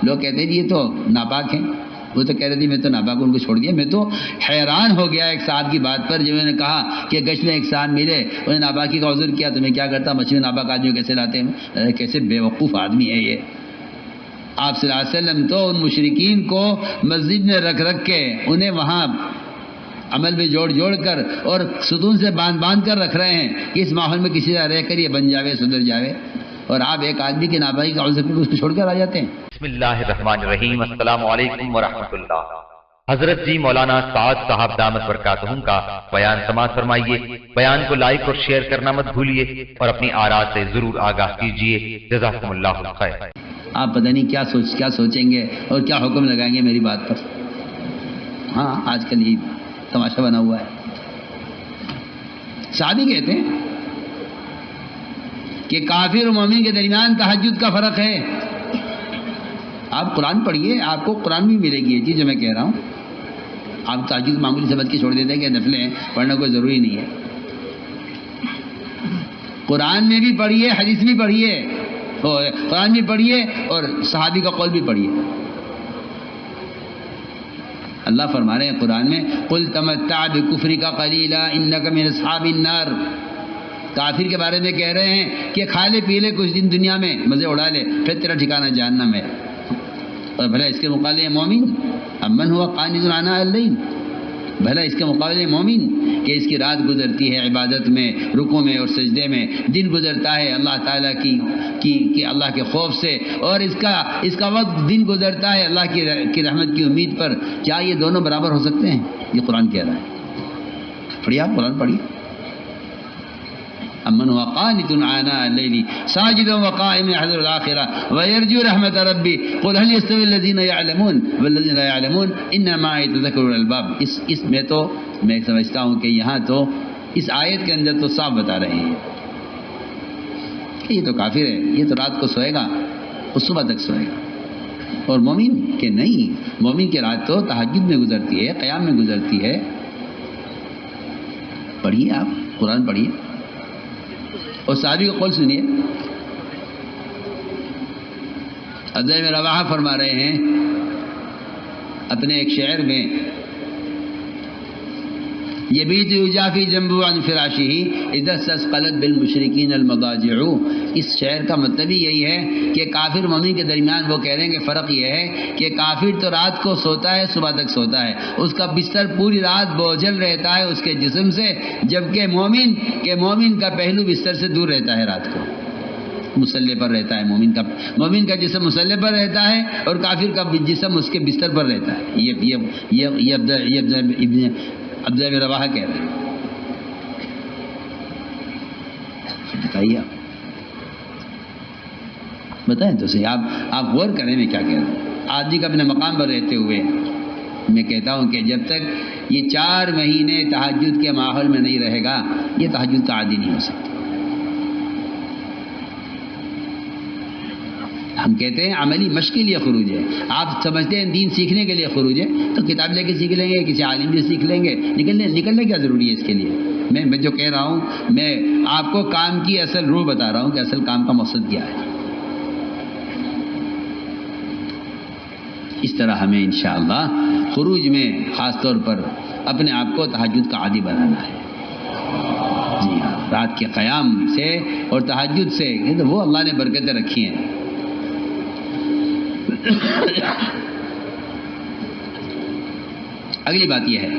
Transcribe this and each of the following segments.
لوگ کہتے ہیں جی یہ تو ناپاک ہیں، وہ تو کہہ رہے تھے میں تو ناپاک ان کو چھوڑ دیا۔ میں تو حیران ہو گیا ایک صاحب کی بات پر، جب انہوں نے کہا کہ گشت میں ایک صاحب ملے، انہوں نے ناپاکی کا عذر کیا، تو میں کیا کرتا مچھلی ناپاک آدمی کیسے لاتے ہیں؟ کیسے بیوقوف آدمی ہے یہ۔ آپ صلی اللہ علیہ وسلم تو ان مشرکین کو مسجد میں رکھ کے انہیں وہاں عمل میں جوڑ کر اور ستون سے باندھ کر رکھ رہے ہیں کہ اس ماحول میں کسی طرح رہ کر یہ بن جاوے، سدھر جاوے، اور آپ ایک آدمی کی ناپاکی کا عذر اس کو چھوڑ کر آ جاتے ہیں۔ بسم اللہ الرحمن الرحیم۔ السلام علیکم ورحمۃ اللہ۔ حضرت جی مولانا سعد صاحب دامت برکاتہم کا بیان سماعت فرمائیے۔ بیان کو لائک اور شیئر کرنا مت بھولیے اور اپنی آراء سے ضرور آگاہ کیجیے۔ جزاکم اللہ خیر۔ آپ پتہ نہیں کیا سوچیں گے اور کیا حکم لگائیں گے میری بات پر۔ ہاں آج کل یہ تماشا بنا ہوا ہے۔ صحابی کہتے ہیں کہ کافر و مومن کے درمیان تہجد کا فرق ہے۔ آپ قرآن پڑھیے، آپ کو قرآن بھی ملے گی یہ چیز جو میں کہہ رہا ہوں۔ آپ تہجد معمولی سمجھ کے چھوڑ دیتے ہیں کہ نفلیں ہیں، پڑھنا کوئی ضروری نہیں ہے۔ قرآن میں بھی پڑھیے، حدیث بھی پڑھیے، قرآن بھی پڑھیے اور صحابی کا قول بھی پڑھیے۔ اللہ فرما رہے ہیں قرآن میں قل تمتع بکفرک قلیلا انک من اصحاب النار۔ کافر کے بارے میں کہہ رہے ہیں کہ کھا لے پی لے کچھ دن دنیا میں، مزے اڑا لے، پھر تیرا ٹھکانہ جہنم ہے۔ اور بھلا اس کے مقابلے مومن امن ہوا قانت آناء اللیل، بھلا اس کے مقابلے مومن کہ اس کی رات گزرتی ہے عبادت میں، رکوع میں اور سجدے میں، دن گزرتا ہے اللہ تعالیٰ کی اللہ کے خوف سے، اور اس کا وقت دن گزرتا ہے اللہ کی رحمت کی امید پر۔ کیا یہ دونوں برابر ہو سکتے ہیں؟ یہ قرآن کہہ رہا ہے۔ پڑھیے، آپ قرآن پڑھیے۔ امن هو قانت آناء الليل ساجدا وقائما يحذر الآخرة ويرجو رحمة ربي قل هل يستوي الذين يعلمون والذين لا يعلمون انما يتذكر الألباب۔ اس میں تو میں سمجھتا ہوں کہ یہاں تو اس آیت کے اندر تو صاف بتا رہے ہیں کہ یہ تو کافر ہے، یہ تو رات کو سوئے گا اور صبح تک سوئے گا، اور مومن کہ نہیں، مومن کی رات تو تہجد میں گزرتی ہے، قیام میں گزرتی ہے۔ پڑھیے، آپ قرآن پڑھیے اور صحابی کا قول سنیے۔ عبداللہ بن رواحہ فرما رہے ہیں اپنے ایک شعر میں یبیت یجافی جنبہ عن فراشہ اذا استثقلت بالمشرکین المضاجع۔ اس شعر کا مطلب ہی یہی ہے کہ کافر مومن کے درمیان وہ کہہ رہے ہیں کہ فرق یہ ہے کہ کافر تو رات کو سوتا ہے، صبح تک سوتا ہے، اس کا بستر پوری رات بوجھل رہتا ہے اس کے جسم سے، جبکہ مومن کا پہلو بستر سے دور رہتا ہے، رات کو مسلح پر رہتا ہے۔ مومن کا جسم مسلح پر رہتا ہے اور کافر کا جسم اس کے بستر پر رہتا ہے۔ یہ عبداللہ بن رواحہ کہہ رہے ہیں۔ بتائیے، بتائیں تو صحیح، آپ غور کریں میں کیا کہہ رہا ہوں۔ آدمی کا اپنے مقام پر رہتے ہوئے میں کہتا ہوں کہ جب تک یہ 4 مہینے تہجد کے ماحول میں نہیں رہے گا، یہ تہجد کا عادی نہیں ہو سکتا۔ ہم کہتے ہیں عملی مشق کے لیے خروج ہے، آپ سمجھتے ہیں دین سیکھنے کے لیے خروج ہے، تو کتاب لے کے سیکھ لیں گے، کسی عالم سے سیکھ لیں گے، نکلنے کیا ضروری ہے اس کے لیے؟ میں جو کہہ رہا ہوں، میں آپ کو کام کی اصل روح بتا رہا ہوں کہ اصل کام کا مقصد کیا ہے۔ اس طرح ہمیں انشاءاللہ خروج میں خاص طور پر اپنے آپ کو تہجد کا عادی بنانا ہے۔ جی ہاں، رات کے قیام سے اور تہجد سے وہ اللہ نے برکتیں رکھی ہیں۔ اگلی بات یہ ہے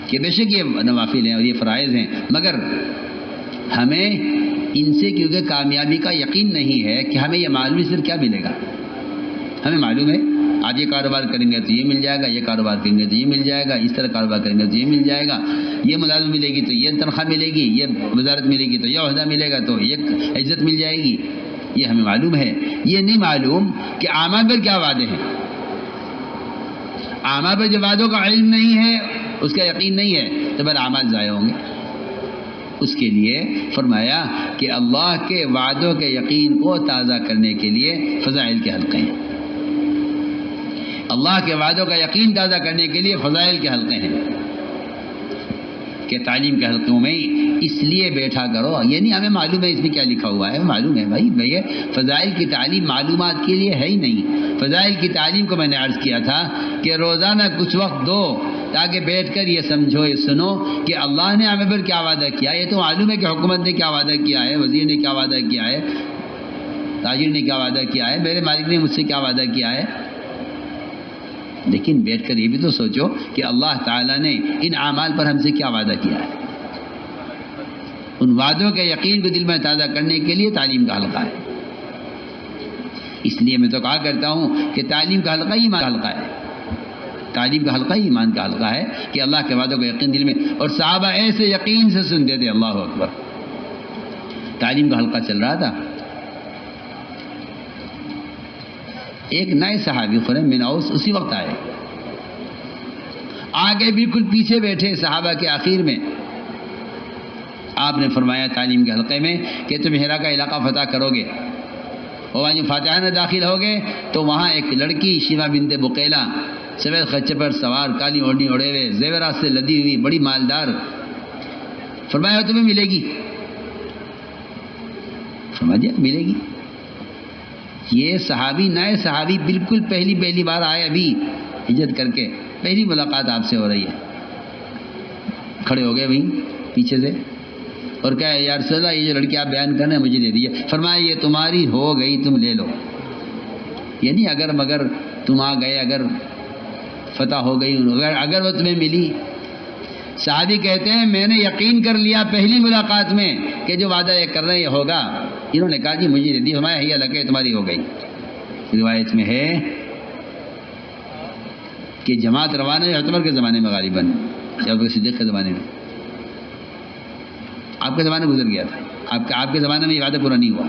کہ بے شک یہ نوافل ہیں اور یہ فرائض ہیں، مگر ہمیں ان سے کیونکہ کامیابی کا یقین نہیں ہے کہ ہمیں یہ معلوم صرف کیا ملے گا۔ ہمیں معلوم ہے آج یہ کاروبار کریں گے تو یہ مل جائے گا، یہ کاروبار کریں گے تو یہ مل جائے گا، اس طرح کاروبار کریں گے تو یہ مل جائے گا، یہ ملازم ملے گی تو یہ تنخواہ ملے گی، یہ وزارت ملے گی تو یہ عہدہ ملے گا، تو یہ عزت مل جائے گی۔ یہ ہمیں معلوم ہے، یہ نہیں معلوم کہ اعمال پر کیا وعدے ہیں۔ اعمال پر جو وعدوں کا علم نہیں ہے، اس کا یقین نہیں ہے، تو پھر اعمال ضائع ہوں گے۔ اس کے لیے فرمایا کہ اللہ کے وعدوں کے یقین کو تازہ کرنے کے لیے فضائل کے حلقے ہیں۔ اللہ کے وعدوں کا یقین تازہ کرنے کے لیے فضائل کے حلقے ہیں کہ تعلیم کے حلقوں میں اس لیے بیٹھا کرو، یعنی ہمیں معلوم ہے اس میں کیا لکھا ہوا ہے، معلوم ہے بھائی فضائل کی تعلیم معلومات کے لیے ہے ہی نہیں۔ فضائل کی تعلیم کو میں نے عرض کیا تھا کہ روزانہ کچھ وقت دو تاکہ بیٹھ کر یہ سمجھو، یہ سنو کہ اللہ نے ہمیں پر کیا وعدہ کیا۔ یہ تو معلوم ہے کہ حکومت نے کیا وعدہ کیا ہے، وزیر نے کیا وعدہ کیا ہے، تاجر نے کیا وعدہ کیا ہے، میرے مالک نے مجھ سے کیا وعدہ کیا ہے، لیکن بیٹھ کر یہ بھی تو سوچو کہ اللہ تعالیٰ نے ان اعمال پر ہم سے کیا وعدہ کیا ہے۔ ان وعدوں کے یقین کو دل میں تازہ کرنے کے لیے تعلیم کا حلقہ ہے۔ اس لیے میں تو کہا کرتا ہوں کہ تعلیم کا حلقہ ہی ایمان کا حلقہ ہے، تعلیم کا حلقہ ہی ایمان کا حلقہ ہے کہ اللہ کے وعدوں کا یقین دل میں، اور صحابہ ایسے یقین سے سنتے تھے، اللہ اکبر۔ تعلیم کا حلقہ چل رہا تھا، ایک نئے صحابی خریم بن اوس اسی وقت آئے، آگے بالکل پیچھے بیٹھے صحابہ کے آخر میں۔ آپ نے فرمایا تعلیم کے حلقے میں کہ تم ہیرا کا علاقہ فتح کرو گے، اور وہاں جو فاتحہ میں داخل ہوگے تو وہاں ایک لڑکی شیما بنت بقیلہ سفید خچے پر سوار، کالی اوڑھنی اوڑھے ہوئے، زیورات سے لدی ہوئی، بڑی مالدار، فرمایا تمہیں ملے گی، فرما دیا ملے گی۔ یہ صحابی نئے صحابی بالکل پہلی بار آئے، ابھی ہجرت کر کے پہلی ملاقات آپ سے ہو رہی ہے، کھڑے ہو گئے وہیں پیچھے سے اور کہا یا رسول اللہ یہ جو لڑکی آپ بیان کرنے مجھے دے دیجیے۔ فرمایا یہ تمہاری ہو گئی، تم لے لو، یعنی اگر مگر تم آ گئے، اگر فتح ہو گئی، اگر وہ تمہیں ملی۔ صحابی کہتے ہیں میں نے یقین کر لیا پہلی ملاقات میں کہ جو وعدہ یہ کر رہے ہیں یہ ہوگا۔ انہوں نے کہا جی مجھے دے دی، ہمارا ہی لگے تمہاری ہو گئی۔ روایت میں ہے کہ جماعت روانہ ہے عمر کے زمانے میں، غالباً یا صدیق کے زمانے میں، آپ کے زمانے گزر گیا تھا، آپ کے زمانے میں یہ وعدہ پورا نہیں ہوا،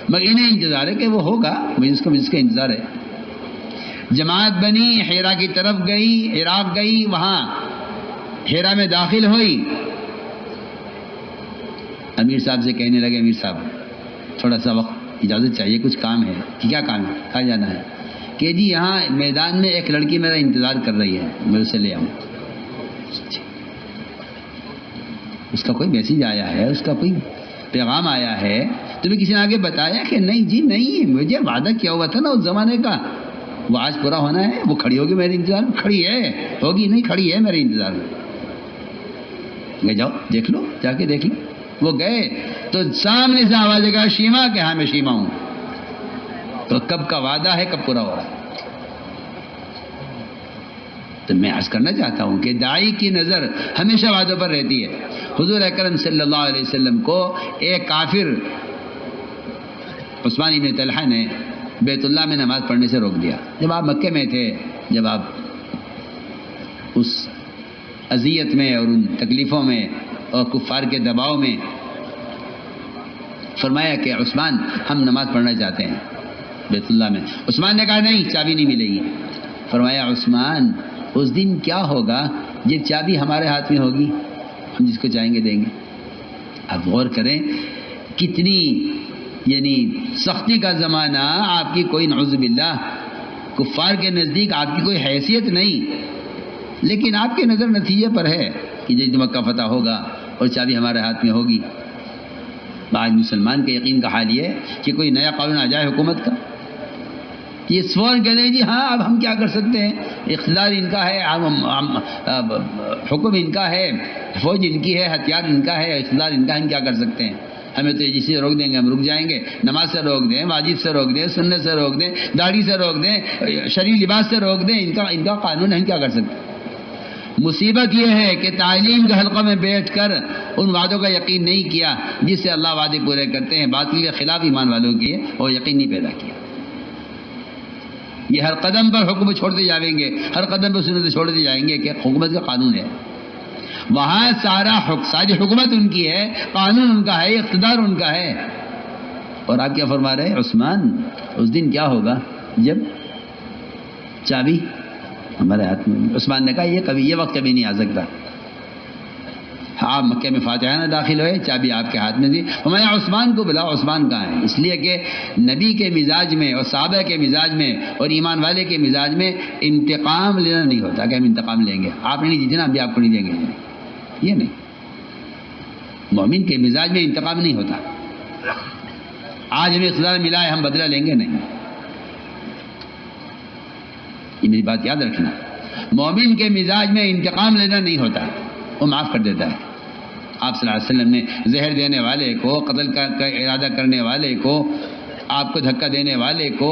مگر انہیں انتظار ہے کہ وہ ہوگا، مجھے اس کا انتظار ہے۔ جماعت بنی، حیرا کی طرف گئی، عراق گئی، وہاں حیرا میں داخل ہوئی۔ امیر صاحب سے کہنے لگے امیر صاحب تھوڑا سا وقت اجازت چاہیے، کچھ کام ہے۔ کہ کیا کام ہے؟ کہاں جانا ہے؟ کہ جی یہاں میدان میں ایک لڑکی میرا انتظار کر رہی ہے، میں اسے لے آؤں۔ اس کا کوئی میسیج آیا ہے، اس کا کوئی پیغام آیا ہے، تمہیں کسی نے آگے بتایا کہ نہیں جی نہیں، مجھے وعدہ کیا ہوا تھا نا اس زمانے کا، وہ آج پورا ہونا ہے، وہ کھڑی ہوگی میرے انتظار میں، کھڑی ہے، ہوگی نہیں کھڑی ہے میرے انتظار میں، گئے جاؤ دیکھ لو، جا کے دیکھ لو۔ وہ گئے تو سامنے سے آواز آئی کہ شیما، کہ ہاں میں شیما ہوں۔ تو کب کا وعدہ ہے، کب پورا ہو رہا ہے؟ تو میں عرض کرنا چاہتا ہوں کہ داعی کی نظر ہمیشہ وعدوں پر رہتی ہے۔ حضور اکرم صلی اللہ علیہ وسلم کو ایک کافر عثمان بن طلحہ نے بیت اللہ میں نماز پڑھنے سے روک دیا۔ جب آپ مکے میں تھے، جب آپ اس اذیت میں اور ان تکلیفوں میں اور کفار کے دباؤ میں، فرمایا کہ عثمان ہم نماز پڑھنا چاہتے ہیں بیت اللہ میں۔ عثمان نے کہا نہیں، چابی نہیں ملے گی۔ فرمایا عثمان اس دن کیا ہوگا جب چابی ہمارے ہاتھ میں ہوگی، ہم جس کو چاہیں گے دیں گے۔ اب غور کریں کتنی یعنی سختی کا زمانہ، آپ کی کوئی نعوذ باللہ کفار کے نزدیک آپ کی کوئی حیثیت نہیں، لیکن آپ کے نظر نتیجے پر ہے کہ جب مکہ فتح ہوگا اور چابی ہمارے ہاتھ میں ہوگی۔ آج مسلمان کے یقین کا حال یہ ہے کہ کوئی نیا قانون آ جائے حکومت کا، یہ فوراً کہتے ہیں جی ہاں اب ہم کیا کر سکتے ہیں، اقتدار ان کا ہے، حکم ان کا ہے، فوج ان کی ہے، ہتھیار ان کا ہے، اقتدار ان کا ہے، ہم کیا کر سکتے ہیں؟ ہمیں تو جس سے روک دیں گے ہم رک جائیں گے، نماز سے روک دیں، واجب سے روک دیں، سنت سے روک دیں، داڑھی سے روک دیں، شرعی لباس سے روک دیں، ان کا قانون ہے، ہم کیا کر سکتے ہیں؟ مصیبت یہ ہے کہ تعلیم کے حلقوں میں بیٹھ کر ان وعدوں کا یقین نہیں کیا جس سے اللہ وعدے پورے کرتے ہیں، باطل کے خلاف ایمان والوں کی ہے اور یقین نہیں پیدا کیا۔ یہ ہر قدم پر حکم چھوڑتے جائیں گے، ہر قدم پر سنت چھوڑتے جائیں گے کہ حکومت کا قانون ہے، وہاں ساری حکومت ان کی ہے، قانون ان کا ہے، اقتدار ان کا ہے۔ اور آپ کیا فرما رہے ہیں عثمان اس دن کیا ہوگا جب چابی ہمارے ہاتھ میں؟ عثمان نے کہا یہ وقت کبھی نہیں آ سکتا۔ آپ مکے میں فاتحہ نہ داخل ہوئے، چابی آپ کے ہاتھ میں تھی، ہمارے عثمان کو بلاؤ، عثمان کہاں ہے؟ اس لیے کہ نبی کے مزاج میں اور صحابہ کے مزاج میں اور ایمان والے کے مزاج میں انتقام لینا نہیں ہوتا کہ ہم انتقام لیں گے، آپ نے نہیں دی تھی نا، ہم بھی آپ کو نہیں دیں گے، یہ نہیں۔ مومن کے مزاج میں انتقام نہیں ہوتا. آج ہمیں اقتدار ملا ہے، ہم بدلہ لیں گے نہیں. یہ میری بات یاد رکھنا. مومن کے مزاج میں انتقام لینا نہیں ہوتا، وہ معاف کر دیتا ہے. آپ صلی اللہ علیہ وسلم نے زہر دینے والے کو، قتل کا ارادہ کرنے والے کو، آپ کو دھکا دینے والے کو،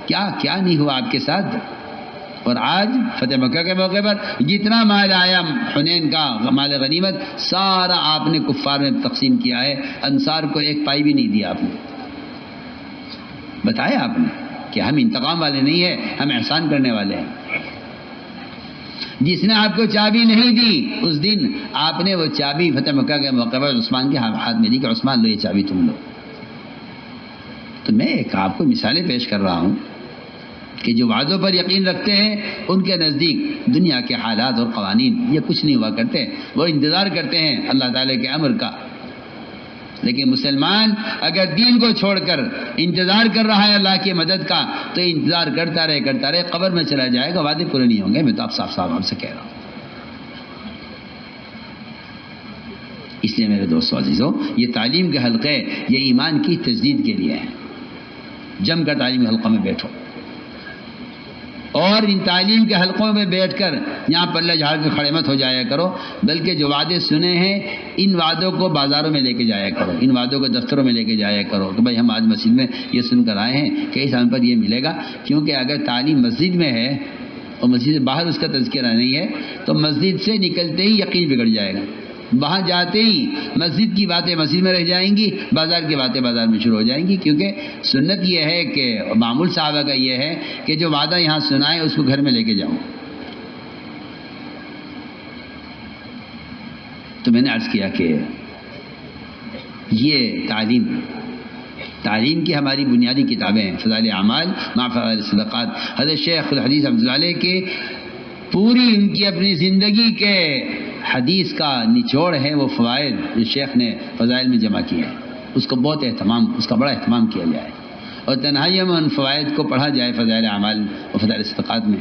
کیا نہیں ہوا آپ کے ساتھ. اور آج فتح مکہ کے موقع پر جتنا مال آیا حنین کا مال غنیمت سارا آپ نے کفار میں تقسیم کیا ہے. انصار کو ایک پائی بھی نہیں دیا آپ نے. بتایا آپ نے کہ ہم انتقام والے نہیں ہیں، ہم احسان کرنے والے ہیں. جس نے آپ کو چابی نہیں دی اس دن آپ نے وہ چابی فتح مکہ کے موقع پر عثمان کے ہاتھ میں دی کہ عثمان لو یہ چابی تم لو. تو میں ایک آپ کو مثالیں پیش کر رہا ہوں کہ جو وعدوں پر یقین رکھتے ہیں ان کے نزدیک دنیا کے حالات اور قوانین یہ کچھ نہیں ہوا کرتے. وہ انتظار کرتے ہیں اللہ تعالیٰ کے امر کا. لیکن مسلمان اگر دین کو چھوڑ کر انتظار کر رہا ہے اللہ کی مدد کا تو انتظار کرتا رہے قبر میں چلا جائے گا. وعدے پورے نہیں ہوں گے. میں تو آپ صاف آپ سے کہہ رہا ہوں. اس لیے میرے دوستو عزیزو، یہ تعلیم کے حلقے یہ ایمان کی تجدید کے لیے ہیں. جم کر تعلیم کے حلقوں میں بیٹھو اور ان تعلیم کے حلقوں میں بیٹھ کر یہاں پلے جھاڑ کے کھڑے مت ہو جایا کرو، بلکہ جو وعدے سنے ہیں ان وعدوں کو بازاروں میں لے کے جایا کرو، ان وعدوں کو دفتروں میں لے کے جایا کرو کہ بھائی ہم آج مسجد میں یہ سن کر آئے ہیں کہ اس ہم پر یہ ملے گا. کیونکہ اگر تعلیم مسجد میں ہے اور مسجد سے باہر اس کا تذکرہ نہیں ہے تو مسجد سے نکلتے ہی یقین بگڑ جائے گا. وہاں جاتے ہی مسجد کی باتیں مسجد میں رہ جائیں گی، بازار کی باتیں بازار میں شروع ہو جائیں گی. کیونکہ سنت یہ ہے کہ معمول صحابہ کا یہ ہے کہ جو وعدہ یہاں سنا ہے اس کو گھر میں لے کے جاؤں. تو میں نے عرض کیا کہ یہ تعلیم کی ہماری بنیادی کتابیں ہیں. فضائل اعمال مع فضائل صدقات. حضرت شیخ الحدیث عبداللہ علیہ کے پوری ان کی اپنی زندگی کے حدیث کا نچوڑ ہے وہ فوائد جو شیخ نے فضائل میں جمع کیے ہیں. اس کا بڑا اہتمام کیا جائے اور تنہائیوں میں ان فوائد کو پڑھا جائے فضائل اعمال و فضائل صدقات میں.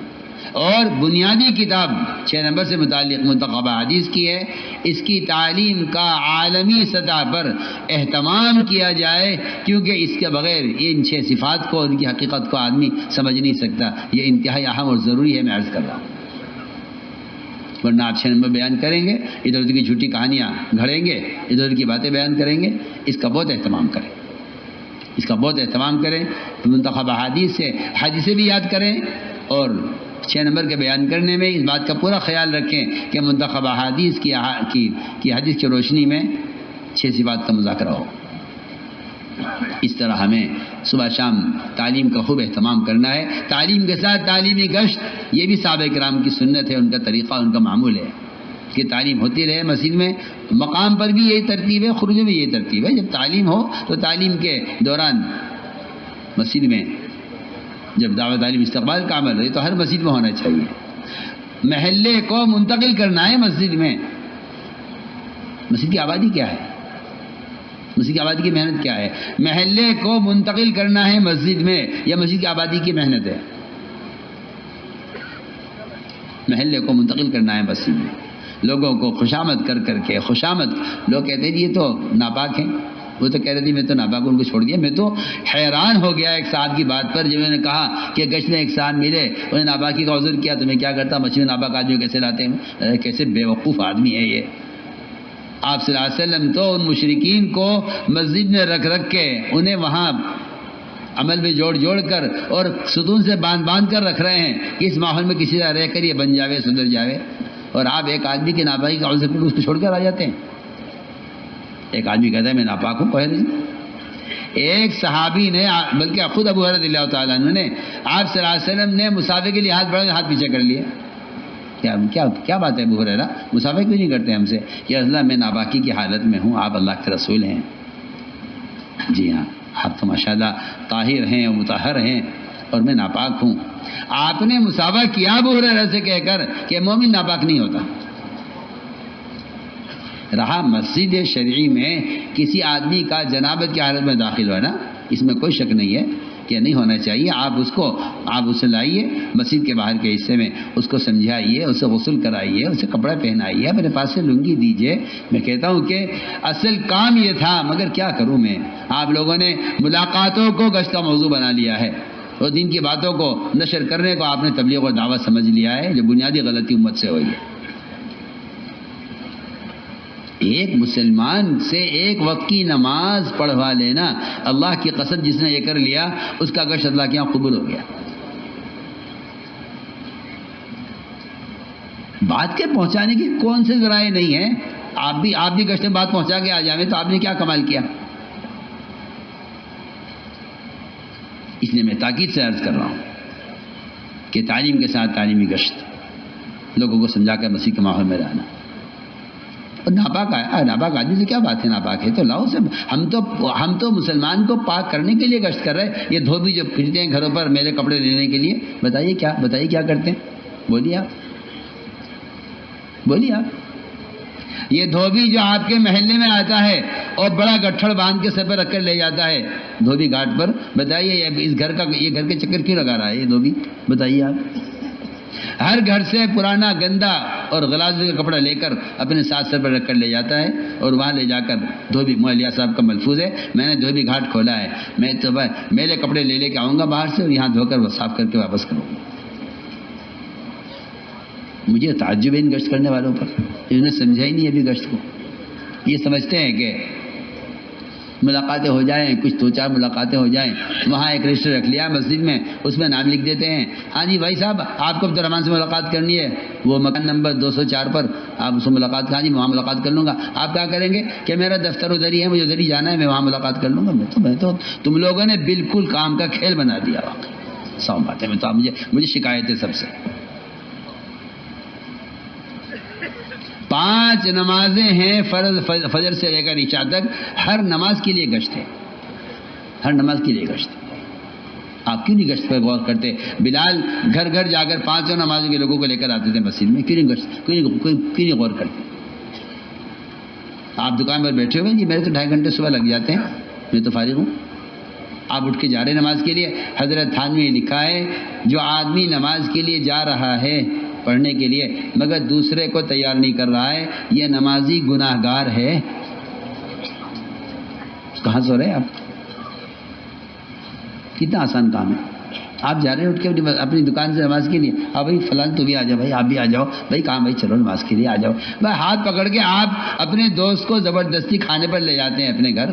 اور بنیادی کتاب 6 نمبر سے متعلق منتخبہ حدیث کی ہے. اس کی تعلیم کا عالمی سطح پر اہتمام کیا جائے کیونکہ اس کے بغیر ان 6 صفات کو ان کی حقیقت کو آدمی سمجھ نہیں سکتا. یہ انتہائی اہم اور ضروری ہے. میں عرض کر رہا ہوں ورنہ آپ 6 نمبر بیان کریں گے، ادھر ادھر کی جھوٹی کہانیاں گھڑیں گے، ادھر ادھر کی باتیں بیان کریں گے. اس کا بہت اہتمام کریں. منتخب حدیثیں بھی یاد کریں اور 6 نمبر کے بیان کرنے میں اس بات کا پورا خیال رکھیں کہ منتخب حدیث کی حدیث کی روشنی میں 6 صفات کا مذاکرہ ہو. اس طرح ہمیں صبح شام تعلیم کا خوب اہتمام کرنا ہے. تعلیم کے ساتھ تعلیمی گشت یہ بھی صحابہ کرام کی سنت ہے، ان کا طریقہ، ان کا معمول ہے کہ تعلیم ہوتی رہے. مسجد میں مقام پر بھی یہی ترتیب ہے، خروج میں یہی ترتیب ہے. جب تعلیم ہو تو تعلیم کے دوران مسجد میں جب دعوت تعلیم استقبال کا عمل ہے تو ہر مسجد میں ہونا چاہیے. محلے کو منتقل کرنا ہے مسجد میں. مسجد کی آبادی کیا ہے؟ مسجد کی آبادی کی محنت کیا ہے؟ محلے کو منتقل کرنا ہے مسجد میں یا مسجد کی آبادی کی محنت ہے؟ محلے کو منتقل کرنا ہے مسجد میں. لوگوں کو خوشامد کر کے لوگ کہتے ہیں یہ تو ناپاک ہیں. وہ تو کہہ رہے تھے میں تو ناپاک ان کو چھوڑ دیا. میں تو حیران ہو گیا ایک صاحب کی بات پر جب انہوں نے کہا کہ گشت میں ایک صاحب ملے انہیں ناپاکی کا عذر کیا تو میں کیا کرتا مسجد میں ناپاک آدمی کیسے لاتے ہیں؟ کیسے بیوقوف آدمی ہے یہ. آپ صلی اللہ علیہ وسلم تو ان مشرکین کو مسجد میں رکھ کے انہیں وہاں عمل میں جوڑ کر اور ستون سے باندھ کر رکھ رہے ہیں کہ اس ماحول میں کسی طرح رہ کر یہ بن جاوے سدھر جاوے. اور آپ ایک آدمی کی ناپاکی کا عذر اس کو چھوڑ کر آ جاتے ہیں. ایک آدمی کہتا ہے میں ناپاک ہوں. کوئی نہیں. ایک صحابی نے بلکہ خود ابو ہریرہ رضی اللہ تعالیٰ عنہ نے آپ صلی اللہ علیہ وسلم نے مسافے کے لیے ہاتھ بڑھا ہاتھ پیچھے کر لیا. کیا بات ہے ابو ہریرہ مسافہ کیوں نہیں کرتے ہم سے؟ یا رسول اللہ میں ناپاکی کی حالت میں ہوں، آپ اللہ کے رسول ہیں. جی ہاں آپ تو ماشاءاللہ طاہر ہیں اور مطہر ہیں اور میں ناپاک ہوں. آپ نے مسافہ کیا ابو ہریرہ سے کہہ کر کہ مومن ناپاک نہیں ہوتا. رہا مسجد شرعی میں کسی آدمی کا جنابت کی حالت میں داخل ہونا، اس میں کوئی شک نہیں ہے کہ نہیں ہونا چاہیے. آپ اسے لائیے مسجد کے باہر کے حصے میں، اس کو سمجھائیے، اسے غسل کرائیے، اسے کپڑا پہنائیے، میرے پاس سے لنگی دیجیے. میں کہتا ہوں کہ اصل کام یہ تھا، مگر کیا کروں میں. آپ لوگوں نے ملاقاتوں کو گشت کا موضوع بنا لیا ہے اور دین کی باتوں کو نشر کرنے کو آپ نے تبلیغ اور دعوت سمجھ لیا ہے، جو بنیادی غلطی امت سے ہوئی ہے. ایک مسلمان سے ایک وقت کی نماز پڑھوا لینا، اللہ کی قسم جس نے یہ کر لیا اس کا گشت اللہ کے یہاں قبول ہو گیا. بات کے پہنچانے کی کون سے ذرائع نہیں ہیں. آپ بھی گشت میں بات پہنچا کے آ جائیں تو آپ نے کیا کمال کیا. اس لیے میں تاکید سے عرض کر رہا ہوں کہ تعلیم کے ساتھ تعلیمی گشت، لوگوں کو سمجھا کر مسیح کے ماحول میں رہنا. اور ناپاک آدمی سے کیا بات ہے؟ ناپاک ہے تو لاؤ سے. ہم تو مسلمان کو پاک کرنے کے لیے گشت کر رہے ہیں. یہ دھوبی جو پھرتے ہیں گھروں پر میرے کپڑے لینے کے لیے، بتائیے کیا کرتے ہیں؟ بولیے آپ. یہ دھوبی جو آپ کے محلے میں آتا ہے اور بڑا گٹھڑ باندھ کے سر پر رکھ کر لے جاتا ہے دھوبی گھاٹ پر، بتائیے یہ گھر کے چکر کیوں لگا رہا ہے یہ دھوبی؟ بتائیے آپ. ہر گھر سے پرانا گندا اور غلاظت کا کپڑا لے کر اپنے ساتھ سر پر رکھ کر لے جاتا ہے اور وہاں لے جا کر دھوبی مولیا صاحب کا ملفوظ ہے، میں نے دھوبی گھاٹ کھولا ہے، میں تو میلے کپڑے لے کے آؤں گا باہر سے اور یہاں دھو کر وہ صاف کر کے واپس کروں گا. مجھے تعجب ہے ان گشت کرنے والوں پر، انہوں نے سمجھا ہی نہیں ابھی گشت کو. یہ سمجھتے ہیں کہ ملاقاتیں ہو جائیں، کچھ 2-4 ملاقاتیں ہو جائیں، وہاں ایک رجسٹر رکھ لیا مسجد میں، اس میں نام لکھ دیتے ہیں، ہاں جی بھائی صاحب آپ کو عبد الرحمان سے ملاقات کرنی ہے، وہ مکان نمبر 204 پر آپ اس سے ملاقات، ہاں جی وہاں ملاقات کر لوں گا. آپ کیا کریں گے کہ میرا دفتر ادھر ہی ہے، مجھے ادھر ہی جانا ہے، میں وہاں ملاقات کر لوں گا. میں تو تم لوگوں نے بالکل کام کا کھیل بنا دیا. واقعی سو بات ہے. میں تو مجھے شکایت ہے سب سے. 5 نمازیں ہیں فرض، فجر سے لے کر عشاء تک، ہر نماز کے لیے گشت ہے، ہر نماز کے لیے گشت. آپ کیوں نہیں گشت پر غور کرتے؟ بلال گھر گھر جا کر 5 نمازوں کے لوگوں کو لے کر آتے تھے مسجد میں، کیوں نہیں گشت، کیوں نہیں غور کرتے؟ آپ دکان پر بیٹھے ہوئے، جی میرے تو 2.5 گھنٹے صبح لگ جاتے ہیں، میں تو فارغ ہوں. آپ اٹھ کے جا رہے نماز کے لیے. حضرت تھانوی نے لکھا ہے جو آدمی نماز کے لیے جا رہا ہے پڑھنے کے لیے مگر دوسرے کو تیار نہیں کر رہا ہے، یہ نمازی گناہ گار ہے. کہاں سو رہے آپ؟ کتنا آسان کام ہے. آپ جا رہے ہیں اٹھ کے اپنی دکان سے نماز کے لیے، ہاں بھائی فلاں تو بھی آ جاؤ، بھائی آپ بھی آ جاؤ، بھائی کہاں بھائی چلو نماز کے لیے آ جاؤ. بھائی ہاتھ پکڑ کے آپ اپنے دوست کو زبردستی کھانے پر لے جاتے ہیں اپنے گھر.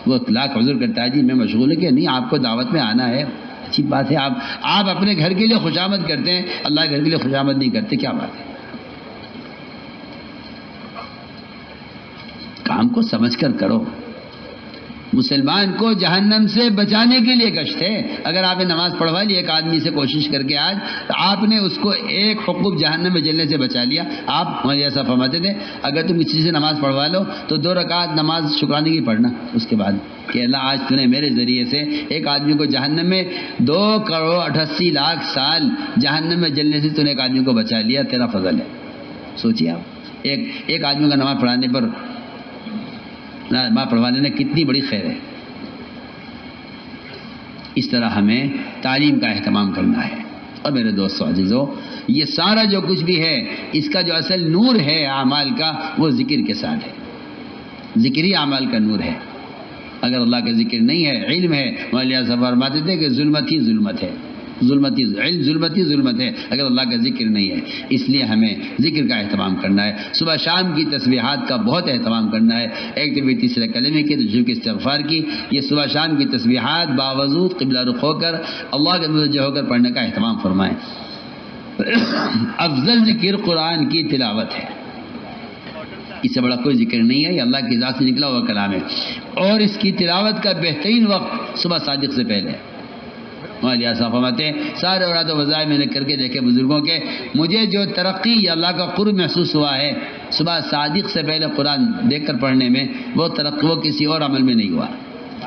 وہ اطلاق حضور کرتا ہے جی میں مشغول ہوں، کہ نہیں آپ کو دعوت میں آنا ہے. اچھی بات ہے. آپ اپنے گھر کے لیے خوشامد کرتے ہیں، اللہ کے گھر کے لیے خوشامد نہیں کرتے. کیا بات ہے؟ کام کو سمجھ کر کرو. مسلمان کو جہنم سے بچانے کے لیے گشت ہے. اگر آپ نے نماز پڑھوا لی ایک آدمی سے کوشش کر کے آج، تو آپ نے اس کو ایک حقوق جہنم میں جلنے سے بچا لیا. آپ مجھے ایسا فرماتے تھے اگر تم کسی سے نماز پڑھوا لو تو 2 رکعت نماز شکرانے کی پڑھنا اس کے بعد، کہ اللہ آج تو نے میرے ذریعے سے ایک آدمی کو جہنم میں 2,88,00,000 سال جہنم میں جلنے سے تو نے ایک آدمی کو بچا لیا. تیرا فضل ہے. سوچیے آپ ایک آدمی کا نماز پڑھانے پر ماں پڑھوانے نے کتنی بڑی خیر ہے. اس طرح ہمیں تعلیم کا اہتمام کرنا ہے. اور میرے دوستو عزیزو، یہ سارا جو کچھ بھی ہے اس کا جو اصل نور ہے اعمال کا، وہ ذکر کے ساتھ ہے. ذکر ہی اعمال کا نور ہے. اگر اللہ کا ذکر نہیں ہے، علم ہے، مولانا صاحب فرماتے تھے کہ ظلمت ہی ظلمت ہے. علم ظلمت ہی ظلمت ہے اگر اللہ کا ذکر نہیں ہے. اس لیے ہمیں ذکر کا اہتمام کرنا ہے. صبح شام کی تسبیحات کا بہت اہتمام کرنا ہے. ایک دفعہ تیسرے کلمے کی، دوسرے کی استغفار کی. یہ صبح شام کی تسبیحات باوضو قبلہ رخ ہو کر اللہ کے متوجہ ہو کر پڑھنے کا اہتمام فرمائیں. افضل ذکر قرآن کی تلاوت ہے. اس سے بڑا کوئی ذکر نہیں ہے. یہ اللہ کی ذات سے نکلا ہوا کلام ہے. اور اس کی تلاوت کا بہترین وقت صبح صادق سے پہلے ہے. مولانا صاحب فرماتے ہیں سارے اوراد و وظائف میں نے کر کے دیکھے بزرگوں کے، مجھے جو ترقی یا اللہ کا قرب محسوس ہوا ہے صبح صادق سے پہلے قرآن دیکھ کر پڑھنے میں، وہ ترقی وہ کسی اور عمل میں نہیں ہوا.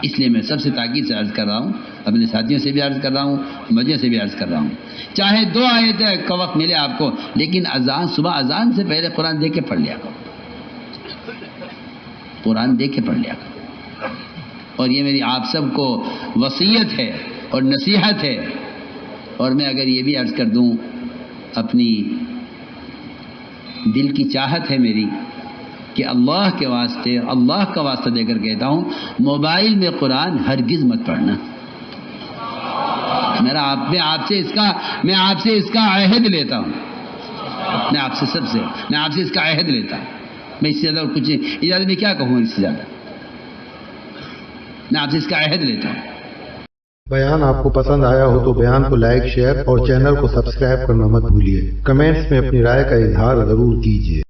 اس لیے میں سب سے تاکید سے عرض کر رہا ہوں، اپنے ساتھیوں سے بھی عرض کر رہا ہوں، مجھے سے بھی عرض کر رہا ہوں، چاہے 2 آیتیں کا وقت ملے آپ کو، لیکن صبح اذان سے پہلے قرآن دیکھ کے پڑھ لیا کرو. قرآن دیکھ کے پڑھ لیا کرو. اور یہ میری آپ سب کو وصیت ہے اور نصیحت ہے. اور میں اگر یہ بھی عرض کر دوں، اپنی دل کی چاہت ہے میری کہ اللہ کے واسطے، اللہ کا واسطہ دے کر کہتا ہوں، موبائل میں قرآن ہرگز مت پڑھنا. میں آپ سے اس کا عہد لیتا ہوں. میں آپ سے اس کا عہد لیتا ہوں. میں اس سے زیادہ کچھ اجازت میں کیا کہوں، اس سے زیادہ میں آپ سے اس کا عہد لیتا ہوں. بیان آپ کو پسند آیا ہو تو بیان کو لائک، شیئر اور چینل کو سبسکرائب کرنا مت بھولیے. کمنٹس میں اپنی رائے کا اظہار ضرور کیجیے.